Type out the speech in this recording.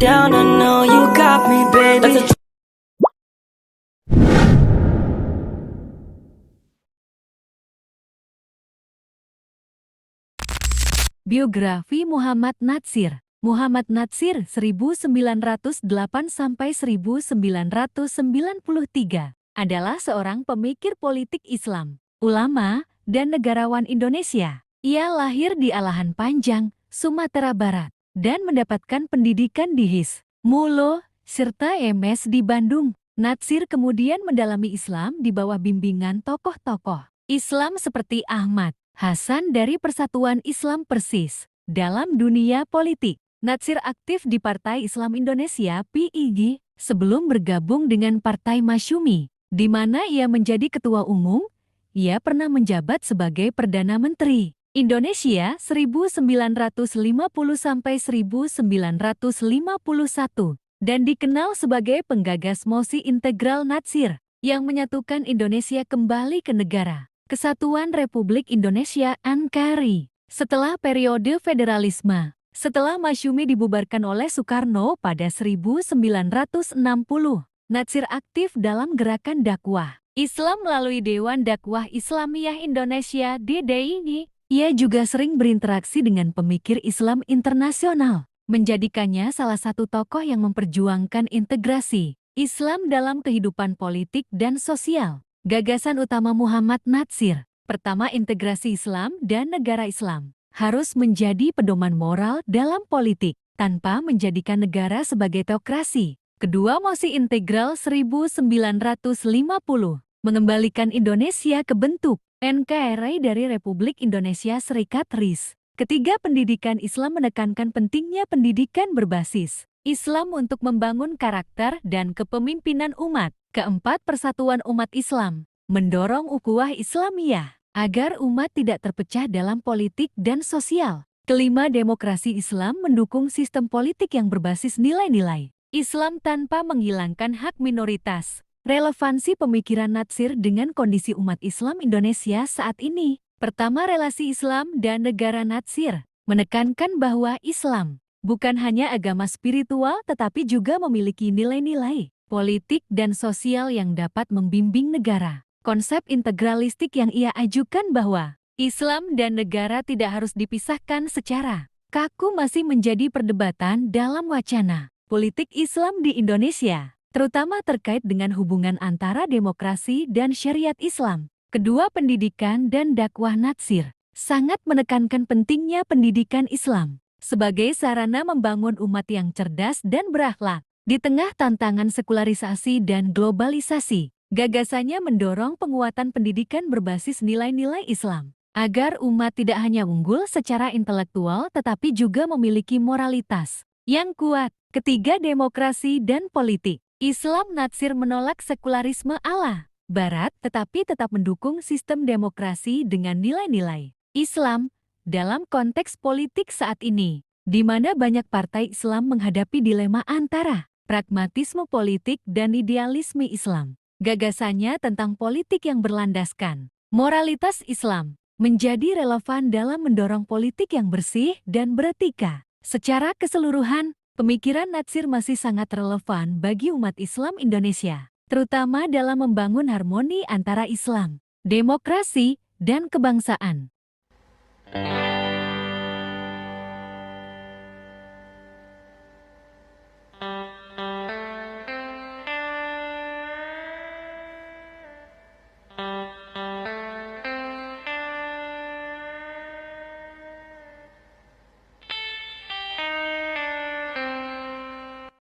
down, I know you got me, baby. Biografi Muhammad Natsir. Muhammad Natsir 1908-1993 adalah seorang pemikir politik Islam, ulama, dan negarawan Indonesia. Ia lahir di Alahan Panjang, Sumatera Barat, dan mendapatkan pendidikan di HIS, Mulo, serta MS di Bandung. Natsir kemudian mendalami Islam di bawah bimbingan tokoh-tokoh Islam seperti Ahmad Hasan dari Persatuan Islam Persis. Dalam dunia politik, Natsir aktif di Partai Islam Indonesia (PIG) sebelum bergabung dengan Partai Masyumi, di mana ia menjadi ketua umum. Ia pernah menjabat sebagai Perdana Menteri Indonesia 1950-1951 dan dikenal sebagai penggagas mosi integral Natsir yang menyatukan Indonesia kembali ke negara Kesatuan Republik Indonesia (NKRI). Setelah periode federalisme, setelah Masyumi dibubarkan oleh Soekarno pada 1960, Natsir aktif dalam gerakan dakwah Islam melalui Dewan Dakwah Islamiyah Indonesia (DDII). Ia juga sering berinteraksi dengan pemikir Islam internasional, menjadikannya salah satu tokoh yang memperjuangkan integrasi Islam dalam kehidupan politik dan sosial. Gagasan utama Muhammad Natsir, pertama, integrasi Islam dan negara Islam harus menjadi pedoman moral dalam politik tanpa menjadikan negara sebagai teokrasi. Kedua, mosi integral 1950 mengembalikan Indonesia ke bentuk NKRI dari Republik Indonesia Serikat (RIS). Ketiga, pendidikan Islam menekankan pentingnya pendidikan berbasis Islam untuk membangun karakter dan kepemimpinan umat. Keempat, persatuan umat Islam, mendorong ukhuwah Islamiyah agar umat tidak terpecah dalam politik dan sosial. Kelima, demokrasi Islam mendukung sistem politik yang berbasis nilai-nilai Islam tanpa menghilangkan hak minoritas. Relevansi pemikiran Natsir dengan kondisi umat Islam Indonesia saat ini. Pertama, relasi Islam dan negara. Natsir menekankan bahwa Islam bukan hanya agama spiritual tetapi juga memiliki nilai-nilai politik dan sosial yang dapat membimbing negara. Konsep integralistik yang ia ajukan bahwa Islam dan negara tidak harus dipisahkan secara kaku masih menjadi perdebatan dalam wacana politik Islam di Indonesia, terutama terkait dengan hubungan antara demokrasi dan syariat Islam. Kedua, pendidikan dan dakwah. Natsir sangat menekankan pentingnya pendidikan Islam sebagai sarana membangun umat yang cerdas dan berakhlak. Di tengah tantangan sekularisasi dan globalisasi, gagasannya mendorong penguatan pendidikan berbasis nilai-nilai Islam, agar umat tidak hanya unggul secara intelektual tetapi juga memiliki moralitas yang kuat. Ketiga, demokrasi dan politik Islam. Natsir menolak sekularisme ala Barat tetapi tetap mendukung sistem demokrasi dengan nilai-nilai Islam dalam konteks politik saat ini, di mana banyak partai Islam menghadapi dilema antara pragmatisme politik dan idealisme Islam. Gagasannya tentang politik yang berlandaskan moralitas Islam menjadi relevan dalam mendorong politik yang bersih dan beretika. Secara keseluruhan, pemikiran Natsir masih sangat relevan bagi umat Islam Indonesia, terutama dalam membangun harmoni antara Islam, demokrasi, dan kebangsaan.